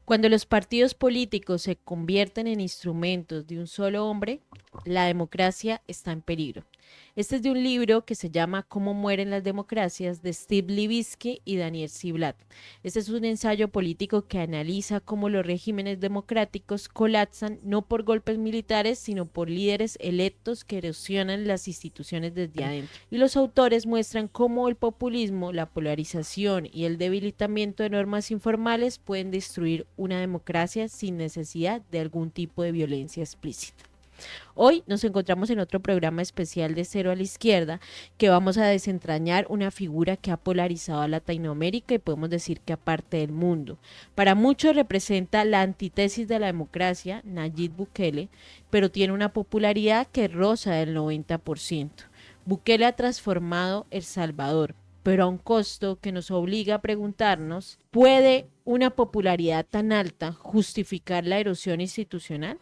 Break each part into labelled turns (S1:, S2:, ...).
S1: Cuando los partidos políticos se convierten en instrumentos de un solo hombre, la democracia está en peligro. Este es de un libro que se llama Cómo mueren las democracias de Steve Levitsky y Daniel Ziblatt. Este es un ensayo político que analiza cómo los regímenes democráticos colapsan no por golpes militares, sino por líderes electos que erosionan las instituciones desde adentro. Y los autores muestran cómo el populismo, la polarización y el debilitamiento de normas informales pueden destruir una democracia sin necesidad de algún tipo de violencia explícita. Hoy nos encontramos en otro programa especial de Cero a la Izquierda, que vamos a desentrañar una figura que ha polarizado a Latinoamérica y podemos decir que aparte del mundo. Para muchos representa la antítesis de la democracia, Nayib Bukele, pero tiene una popularidad que roza el 90%. Bukele ha transformado El Salvador, pero a un costo que nos obliga a preguntarnos, ¿puede una popularidad tan alta justificar la erosión institucional?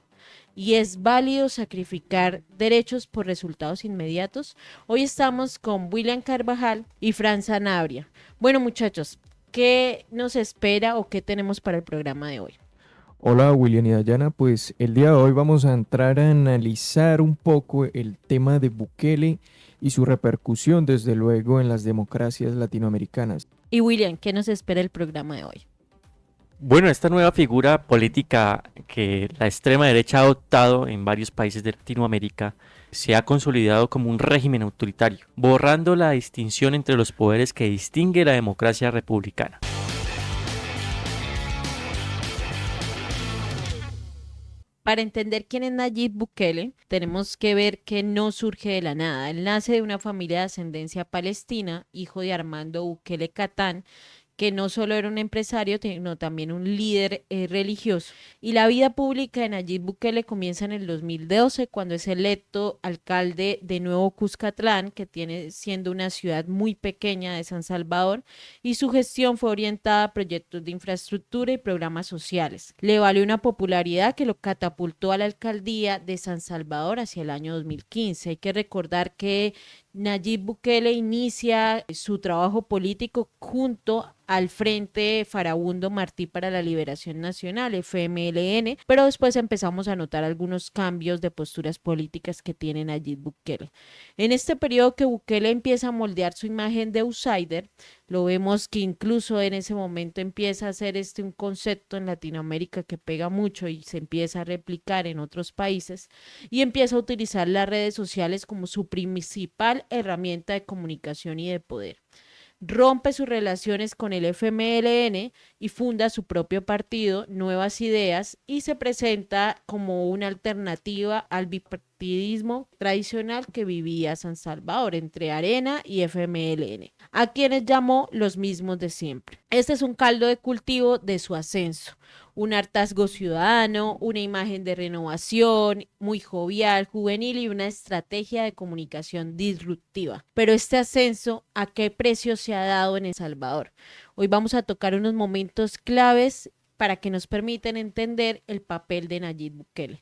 S1: ¿Y es válido sacrificar derechos por resultados inmediatos? Hoy estamos con William Carvajal y Fran Sanabria. Bueno, muchachos, ¿qué nos espera o qué tenemos para el programa de hoy?
S2: Hola William y Dayana, pues el día de hoy vamos a entrar a analizar un poco el tema de Bukele y su repercusión desde luego en las democracias latinoamericanas.
S1: Y William, ¿qué nos espera el programa de hoy?
S3: Bueno, esta nueva figura política que la extrema derecha ha adoptado en varios países de Latinoamérica se ha consolidado como un régimen autoritario, borrando la distinción entre los poderes que distingue la democracia republicana.
S1: Para entender quién es Nayib Bukele, tenemos que ver que no surge de la nada. Él nace de una familia de ascendencia palestina, hijo de Armando Bukele Catán, que no solo era un empresario, sino también un líder religioso. Y la vida pública de Nayib Bukele comienza en el 2012, cuando es electo alcalde de Nuevo Cuscatlán, que tiene siendo una ciudad muy pequeña de San Salvador, y su gestión fue orientada a proyectos de infraestructura y programas sociales. Le valió una popularidad que lo catapultó a la alcaldía de San Salvador hacia el año 2015. Hay que recordar que Nayib Bukele inicia su trabajo político junto al Frente Farabundo Martí para la Liberación Nacional, FMLN, pero después empezamos a notar algunos cambios de posturas políticas que tiene Nayib Bukele. En este periodo que Bukele empieza a moldear su imagen de outsider, lo vemos que incluso en ese momento empieza a ser un concepto en Latinoamérica que pega mucho y se empieza a replicar en otros países y empieza a utilizar las redes sociales como su principal herramienta de comunicación y de poder. Rompe sus relaciones con el FMLN y funda su propio partido, Nuevas Ideas, y se presenta como una alternativa al bipartidismo tradicional que vivía San Salvador entre Arena y FMLN, a quienes llamó los mismos de siempre. Este es un caldo de cultivo de su ascenso, un hartazgo ciudadano, una imagen de renovación, muy jovial, juvenil y una estrategia de comunicación disruptiva. Pero este ascenso, ¿a qué precio se ha dado en El Salvador? Hoy vamos a tocar unos momentos claves para que nos permitan entender el papel de Nayib Bukele.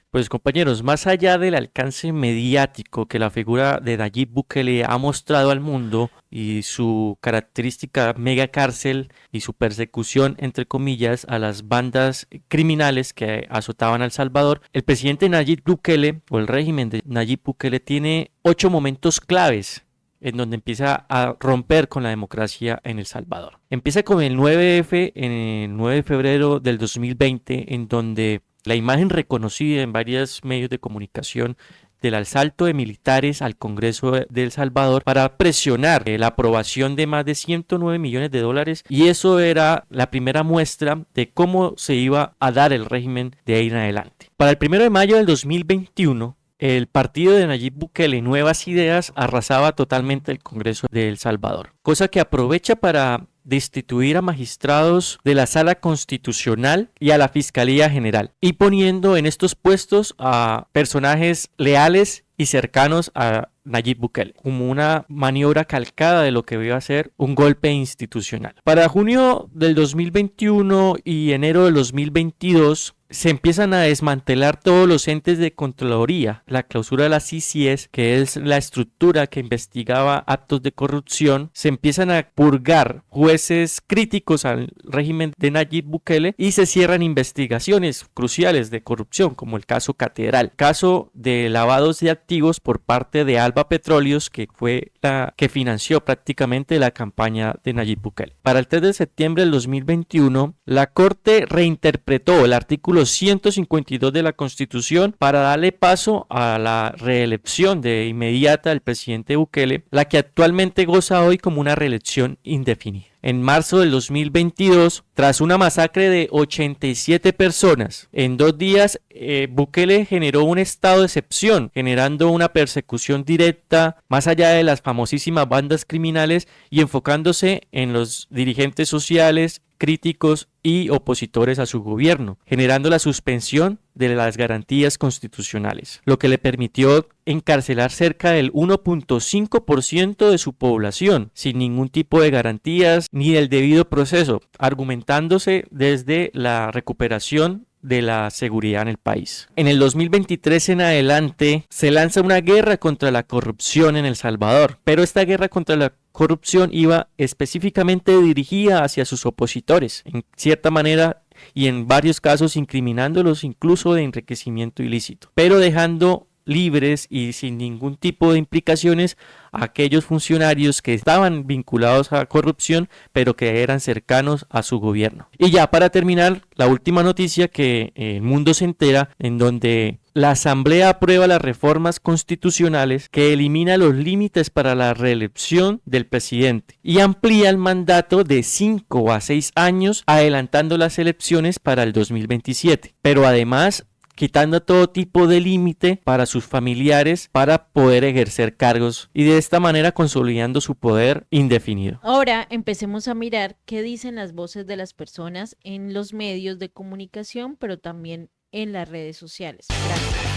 S3: Pues compañeros, más allá del alcance mediático que la figura de Nayib Bukele ha mostrado al mundo y su característica mega cárcel y su persecución, entre comillas, a las bandas criminales que azotaban a El Salvador, el presidente Nayib Bukele o el régimen de Nayib Bukele tiene 8 momentos claves en donde empieza a romper con la democracia en El Salvador. Empieza con el 9F, en el 9 de febrero del 2020, en donde la imagen reconocida en varios medios de comunicación del asalto de militares al Congreso de El Salvador para presionar la aprobación de más de 109 millones de dólares, y eso era la primera muestra de cómo se iba a dar el régimen de ahí en adelante. Para el 1 de mayo del 2021, el partido de Nayib Bukele, Nuevas Ideas, arrasaba totalmente el Congreso de El Salvador, cosa que aprovecha para destituir a magistrados de la Sala Constitucional y a la Fiscalía General, y poniendo en estos puestos a personajes leales y cercanos a Nayib Bukele, como una maniobra calcada de lo que iba a ser un golpe institucional. Para junio del 2021 y enero del 2022 se empiezan a desmantelar todos los entes de Contraloría. La clausura de la CICIES, que es la estructura que investigaba actos de corrupción, se empiezan a purgar jueces críticos al régimen de Nayib Bukele y se cierran investigaciones cruciales de corrupción, como el caso Catedral, caso de lavados de activos por parte de Alba Petróleos, que fue la que financió prácticamente la campaña de Nayib Bukele. Para el 3 de septiembre del 2021, la Corte reinterpretó el artículo 152 de la Constitución para darle paso a la reelección de inmediata del presidente Bukele, la que actualmente goza hoy como una reelección indefinida. En marzo del 2022, tras una masacre de 87 personas en 2 días, Bukele generó un estado de excepción, generando una persecución directa más allá de las famosísimas bandas criminales y enfocándose en los dirigentes sociales, críticos y opositores a su gobierno, generando la suspensión de las garantías constitucionales, lo que le permitió encarcelar cerca del 1.5% de su población, sin ningún tipo de garantías ni del debido proceso, argumentándose desde la recuperación de la seguridad en el país. En el 2023 en adelante se lanza una guerra contra la corrupción en El Salvador, pero esta guerra contra la corrupción iba específicamente dirigida hacia sus opositores, en cierta manera y en varios casos incriminándolos incluso de enriquecimiento ilícito, pero dejando libres y sin ningún tipo de implicaciones a aquellos funcionarios que estaban vinculados a corrupción pero que eran cercanos a su gobierno. Y ya para terminar, la última noticia que el mundo se entera, en donde la Asamblea aprueba las reformas constitucionales que elimina los límites para la reelección del presidente y amplía el mandato de 5 a 6 años, adelantando las elecciones para el 2027, pero además quitando todo tipo de límite para sus familiares para poder ejercer cargos y de esta manera consolidando su poder indefinido.
S1: Ahora empecemos a mirar qué dicen las voces de las personas en los medios de comunicación, pero también en las redes sociales. Gracias.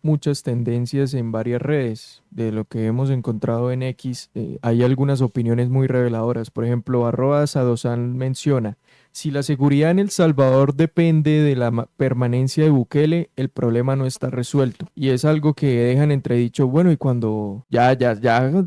S2: Muchas tendencias en varias redes. De lo que hemos encontrado en X, hay algunas opiniones muy reveladoras. Por ejemplo, @Sadosan menciona: si la seguridad en El Salvador depende de la permanencia de Bukele, el problema no está resuelto. Y es algo que dejan entredicho, bueno, y cuando ya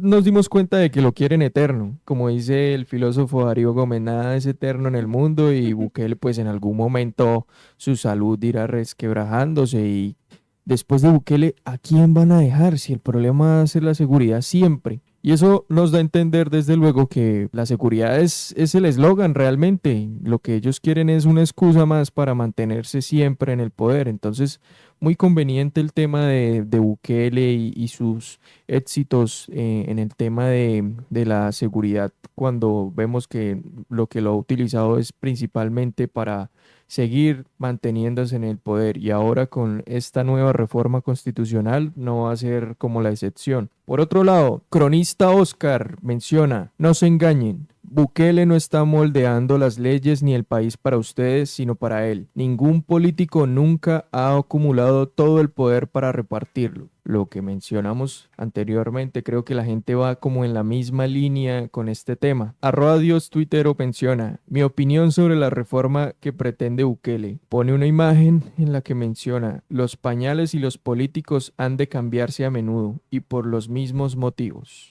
S2: nos dimos cuenta de que lo quieren eterno. Como dice el filósofo Darío Gómez, nada es eterno en el mundo y Bukele pues en algún momento su salud irá resquebrajándose y después de Bukele, ¿a quién van a dejar si el problema va a ser la seguridad siempre? Y eso nos da a entender desde luego que la seguridad es el eslogan realmente. Lo que ellos quieren es una excusa más para mantenerse siempre en el poder. Entonces, muy conveniente el tema de Bukele y sus éxitos en el tema de la seguridad, cuando vemos que lo ha utilizado es principalmente para seguir manteniéndose en el poder, y ahora con esta nueva reforma constitucional no va a ser como la excepción. Por otro lado, cronista Oscar menciona: no se engañen, Bukele no está moldeando las leyes ni el país para ustedes, sino para él. Ningún político nunca ha acumulado todo el poder para repartirlo. Lo que mencionamos anteriormente, creo que la gente va como en la misma línea con este tema. @Dios Twittero menciona: mi opinión sobre la reforma que pretende Bukele. Pone una imagen en la que menciona: los pañales y los políticos han de cambiarse a menudo y por los mismos motivos.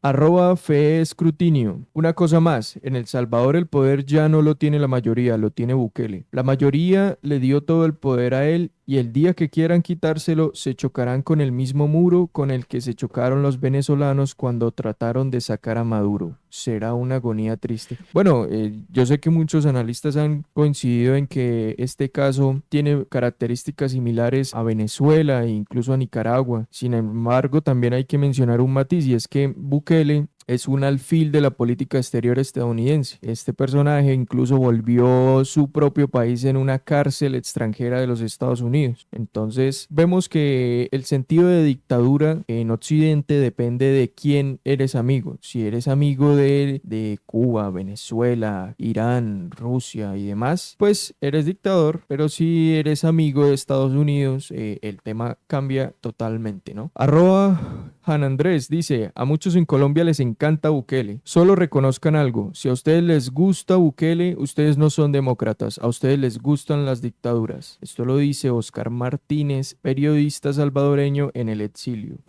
S2: @Fe Escrutinio: una cosa más, en El Salvador el poder ya no lo tiene la mayoría, lo tiene Bukele. La mayoría le dio todo el poder a él y el día que quieran quitárselo se chocarán con el mismo muro con el que se chocaron los venezolanos cuando trataron de sacar a Maduro. Será una agonía triste. Bueno, yo sé que muchos analistas han coincidido en que este caso tiene características similares a Venezuela e incluso a Nicaragua. Sin embargo, también hay que mencionar un matiz, y es que Bukele es un alfil de la política exterior estadounidense. Este personaje incluso volvió su propio país en una cárcel extranjera de los Estados Unidos. Entonces vemos que el sentido de dictadura en Occidente depende de quién eres amigo. Si eres amigo de Cuba, Venezuela, Irán, Rusia y demás, pues eres dictador, pero si eres amigo de Estados Unidos, el tema cambia totalmente, ¿no? Juan Andrés dice, a muchos en Colombia les encanta Bukele, solo reconozcan algo, si a ustedes les gusta Bukele, ustedes no son demócratas, a ustedes les gustan las dictaduras. Esto lo dice Oscar Martínez, periodista salvadoreño en el exilio.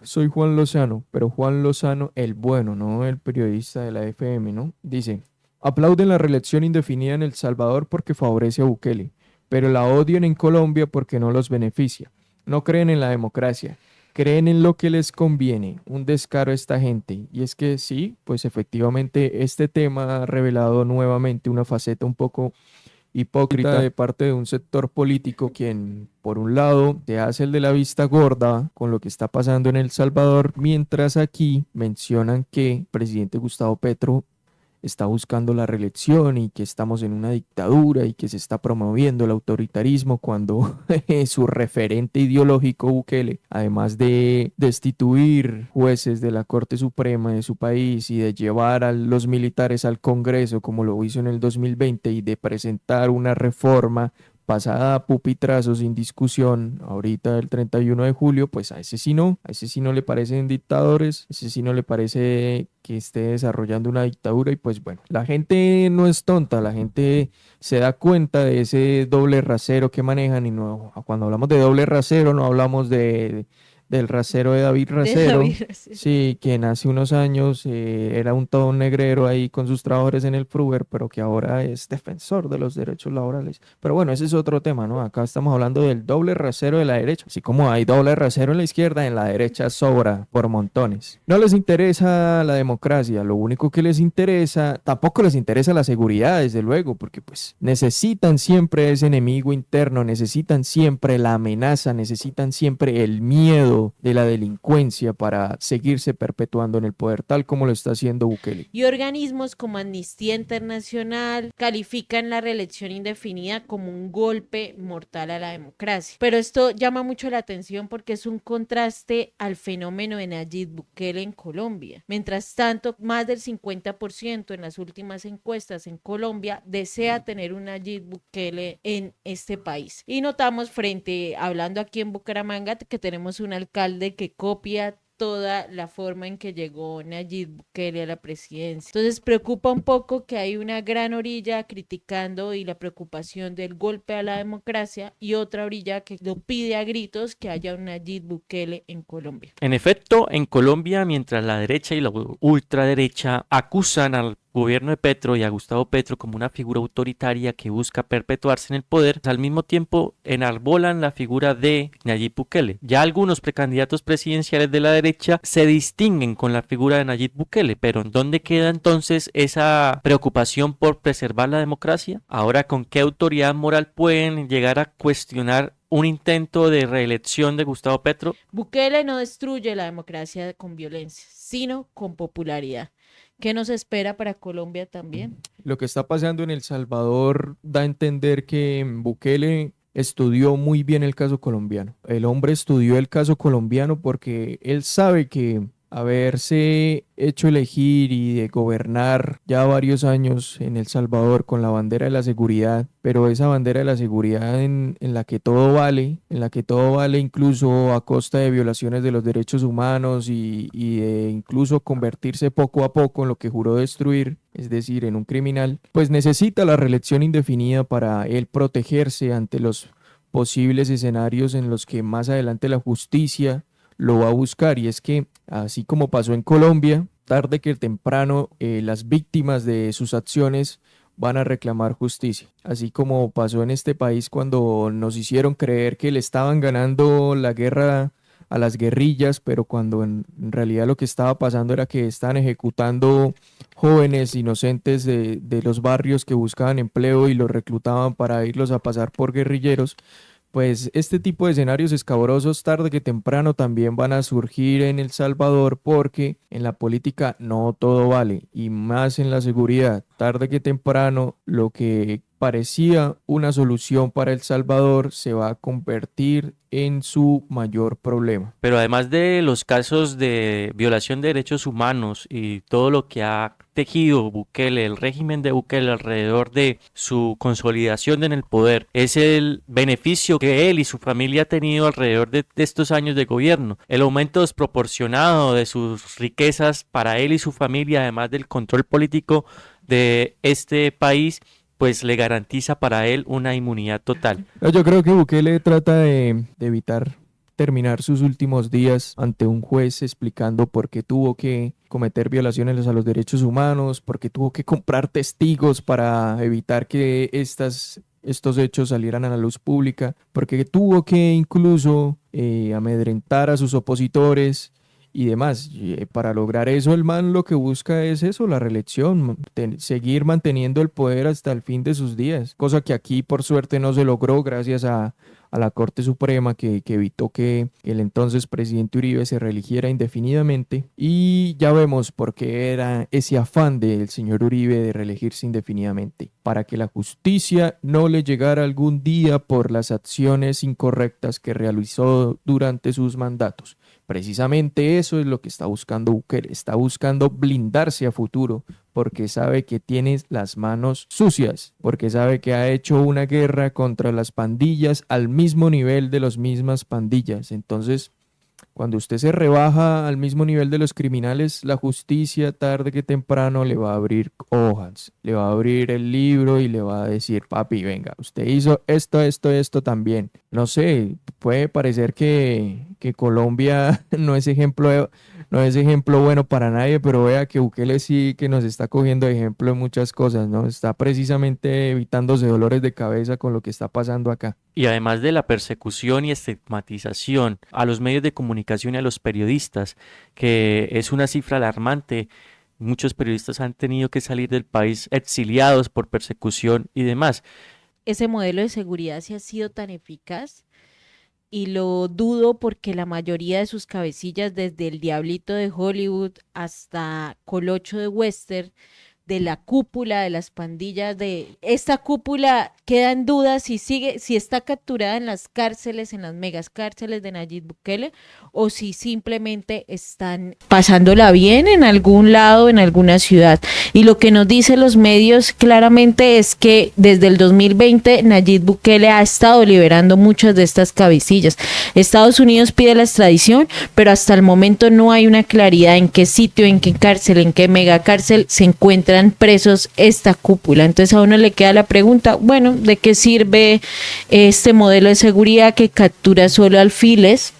S2: Soy Juan Lozano, pero Juan Lozano el bueno, no el periodista de la FM, ¿no? Dice, aplauden la reelección indefinida en El Salvador porque favorece a Bukele, pero la odian en Colombia porque no los beneficia. No creen en la democracia, creen en lo que les conviene. Un descaro a esta gente. Y es que sí, pues efectivamente este tema ha revelado nuevamente una faceta un poco hipócrita de parte de un sector político quien, por un lado, te hace el de la vista gorda con lo que está pasando en El Salvador, mientras aquí mencionan que el presidente Gustavo Petro está buscando la reelección y que estamos en una dictadura y que se está promoviendo el autoritarismo cuando su referente ideológico Bukele, además de destituir jueces de la Corte Suprema de su país y de llevar a los militares al Congreso como lo hizo en el 2020 y de presentar una reforma pasada a pupitrazo sin discusión, ahorita el 31 de julio, pues a ese sí no le parecen dictadores, a ese sí no le parece que esté desarrollando una dictadura y pues bueno, la gente no es tonta, la gente se da cuenta de ese doble rasero que manejan y no, cuando hablamos de doble rasero no hablamos del rasero de David Rasero, sí, quien hace unos años era todo un negrero ahí con sus trabajadores en el Fruver, pero que ahora es defensor de los derechos laborales. Pero bueno, ese es otro tema, ¿no? Acá estamos hablando del doble rasero de la derecha. Así como hay doble rasero en la izquierda, en la derecha sobra por montones. No les interesa la democracia, lo único que les interesa, tampoco les interesa la seguridad, desde luego, porque pues necesitan siempre ese enemigo interno, necesitan siempre la amenaza, necesitan siempre el miedo de la delincuencia para seguirse perpetuando en el poder, tal como lo está haciendo Bukele.
S1: Y organismos como Amnistía Internacional califican la reelección indefinida como un golpe mortal a la democracia. Pero esto llama mucho la atención porque es un contraste al fenómeno de Nayib Bukele en Colombia. Mientras tanto, más del 50% en las últimas encuestas en Colombia desea tener un Nayib Bukele en este país. Y notamos hablando aquí en Bucaramanga, que tenemos un alcalde que copia toda la forma en que llegó Nayib Bukele a la presidencia. Entonces preocupa un poco que hay una gran orilla criticando y la preocupación del golpe a la democracia y otra orilla que lo pide a gritos que haya un Nayib Bukele en Colombia.
S3: En efecto, en Colombia, mientras la derecha y la ultraderecha acusan al gobierno de Petro y a Gustavo Petro como una figura autoritaria que busca perpetuarse en el poder, al mismo tiempo enarbolan la figura de Nayib Bukele. Ya algunos precandidatos presidenciales de la derecha se distinguen con la figura de Nayib Bukele, pero ¿en dónde queda entonces esa preocupación por preservar la democracia? Ahora, ¿con qué autoridad moral pueden llegar a cuestionar un intento de reelección de Gustavo Petro?
S1: Bukele no destruye la democracia con violencia, sino con popularidad. ¿Qué nos espera para Colombia también?
S2: Lo que está pasando en El Salvador da a entender que Bukele estudió muy bien el caso colombiano. El hombre estudió el caso colombiano porque él sabe que haberse hecho elegir y de gobernar ya varios años en El Salvador con la bandera de la seguridad, pero esa bandera de la seguridad en la que todo vale, incluso a costa de violaciones de los derechos humanos y de incluso convertirse poco a poco en lo que juró destruir, es decir, en un criminal, pues necesita la reelección indefinida para él protegerse ante los posibles escenarios en los que más adelante la justicia lo va a buscar. Y es que, así como pasó en Colombia, tarde que temprano las víctimas de sus acciones van a reclamar justicia. Así como pasó en este país cuando nos hicieron creer que le estaban ganando la guerra a las guerrillas, pero cuando en realidad lo que estaba pasando era que estaban ejecutando jóvenes inocentes de los barrios que buscaban empleo y los reclutaban para irlos a pasar por guerrilleros. pues este tipo de escenarios escabrosos tarde que temprano también van a surgir en El Salvador porque en la política no todo vale y más en la seguridad. Tarde que temprano lo que parecía una solución para El Salvador se va a convertir en su mayor problema.
S3: Pero además de los casos de violación de derechos humanos y todo lo que ha tejido Bukele, el régimen de Bukele alrededor de su consolidación en el poder, es el beneficio que él y su familia han tenido alrededor de estos años de gobierno. El aumento desproporcionado de sus riquezas para él y su familia, además del control político de este país, pues le garantiza para él una inmunidad total.
S2: No, yo creo que Bukele trata de evitar terminar sus últimos días ante un juez explicando por qué tuvo que cometer violaciones a los derechos humanos, por qué tuvo que comprar testigos para evitar que estos hechos salieran a la luz pública, porque tuvo que incluso amedrentar a sus opositores y demás. Para lograr eso, el man lo que busca es eso, la reelección, seguir manteniendo el poder hasta el fin de sus días, cosa que aquí por suerte no se logró gracias a la Corte Suprema que evitó que el entonces presidente Uribe se reeligiera indefinidamente y ya vemos por qué era ese afán del señor Uribe de reelegirse indefinidamente, para que la justicia no le llegara algún día por las acciones incorrectas que realizó durante sus mandatos. Precisamente eso es lo que está buscando Bukele, está buscando blindarse a futuro porque sabe que tiene las manos sucias, porque sabe que ha hecho una guerra contra las pandillas al mismo nivel de las mismas pandillas. Entonces, cuando usted se rebaja al mismo nivel de los criminales, la justicia tarde que temprano le va a abrir hojas, le va a abrir el libro y le va a decir, papi, venga, usted hizo esto también. No sé, puede parecer que Colombia no es ejemplo bueno para nadie, pero vea que Bukele sí que nos está cogiendo de ejemplo en muchas cosas, ¿no? Está precisamente evitándose dolores de cabeza con lo que está pasando acá.
S3: Y además de la persecución y estigmatización a los medios de comunicación y a los periodistas, que es una cifra alarmante, muchos periodistas han tenido que salir del país exiliados por persecución y demás.
S1: Ese modelo de seguridad sí ha sido tan eficaz y lo dudo porque la mayoría de sus cabecillas, desde el Diablito de Hollywood hasta Colocho de Western, de la cúpula de las pandillas, de esta cúpula queda en duda si sigue, si está capturada en las cárceles, en las megas cárceles de Nayib Bukele, o si simplemente están pasándola bien en algún lado, en alguna ciudad. Y lo que nos dicen los medios claramente es que desde el 2020 Nayib Bukele ha estado liberando muchas de estas cabecillas. Estados Unidos pide la extradición, pero hasta el momento no hay una claridad en qué sitio, en qué cárcel, en qué mega cárcel se encuentran presos esta cúpula. Entonces a uno le queda la pregunta, bueno, ¿de qué sirve este modelo de seguridad que captura solo alfiles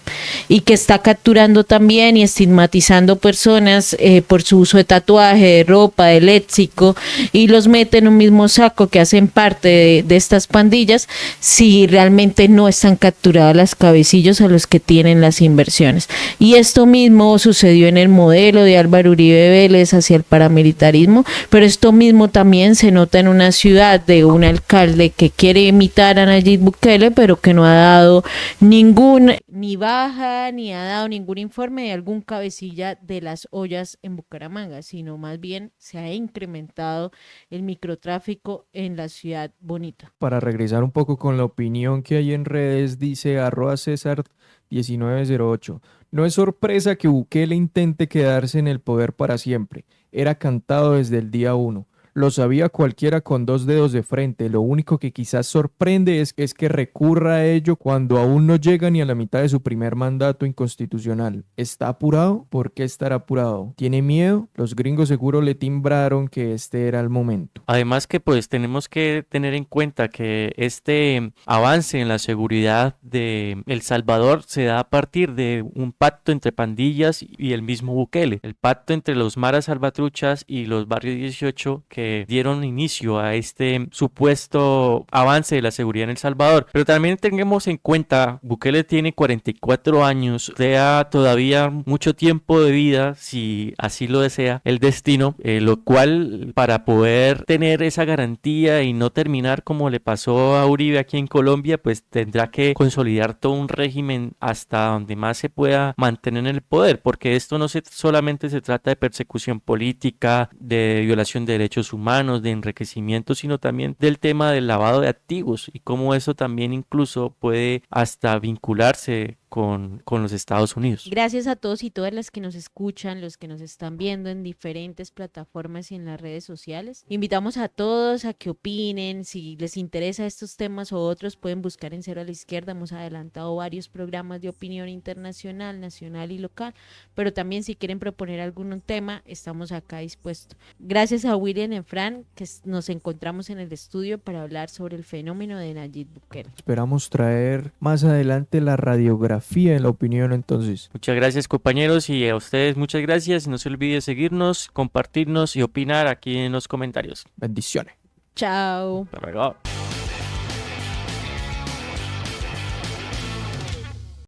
S1: y que está capturando también y estigmatizando personas por su uso de tatuaje, de ropa, de léxico, y los mete en un mismo saco que hacen parte de estas pandillas, si realmente no están capturadas las cabecillos a los que tienen las inversiones? Y esto mismo sucedió en el modelo de Álvaro Uribe Vélez hacia el paramilitarismo, pero esto mismo también se nota en una ciudad de un alcalde que quiere imitar a Nayib Bukele, pero que no ha dado ni baja, ni ha dado ningún informe de algún cabecilla de las ollas en Bucaramanga, sino más bien se ha incrementado el microtráfico en la ciudad bonita.
S2: Para regresar un poco con la opinión que hay en redes, dice @César1908. No es sorpresa que Bukele intente quedarse en el poder para siempre. Era cantado desde el día 1. Lo sabía cualquiera con dos dedos de frente. Lo único que quizás sorprende es que recurra a ello cuando aún no llega ni a la mitad de su primer mandato inconstitucional. ¿Está apurado? ¿Por qué estará apurado? ¿Tiene miedo? Los gringos seguro le timbraron que este era el momento.
S3: Además que pues tenemos que tener en cuenta que este avance en la seguridad de El Salvador se da a partir de un pacto entre pandillas y el mismo Bukele. El pacto entre los maras salvatruchas y los barrios 18, que que dieron inicio a este supuesto avance de la seguridad en El Salvador. Pero también tengamos en cuenta, Bukele tiene 44 años, sea todavía mucho tiempo de vida, si así lo desea el destino, lo cual para poder tener esa garantía y no terminar como le pasó a Uribe aquí en Colombia, pues tendrá que consolidar todo un régimen hasta donde más se pueda mantener en el poder, porque esto no solamente se trata de persecución política, de violación de derechos humanos, de enriquecimiento, sino también del tema del lavado de activos y cómo eso también incluso puede hasta vincularse con los Estados Unidos.
S1: Gracias a todos y todas las que nos escuchan, los que nos están viendo en diferentes plataformas y en las redes sociales. Invitamos a todos a que opinen, si les interesa estos temas o otros, pueden buscar en Cero a la Izquierda. Hemos adelantado varios programas de opinión internacional, nacional y local, pero también si quieren proponer algún tema, estamos acá dispuestos. Gracias a William y Fran, que nos encontramos en el estudio para hablar sobre el fenómeno de Nayib Bukele.
S2: Esperamos traer más adelante la radiografía en la opinión entonces.
S3: Muchas gracias, compañeros, y a ustedes muchas gracias. No se olvide seguirnos, compartirnos y opinar aquí en los comentarios.
S2: Bendiciones.
S1: Chao.
S3: Hasta luego.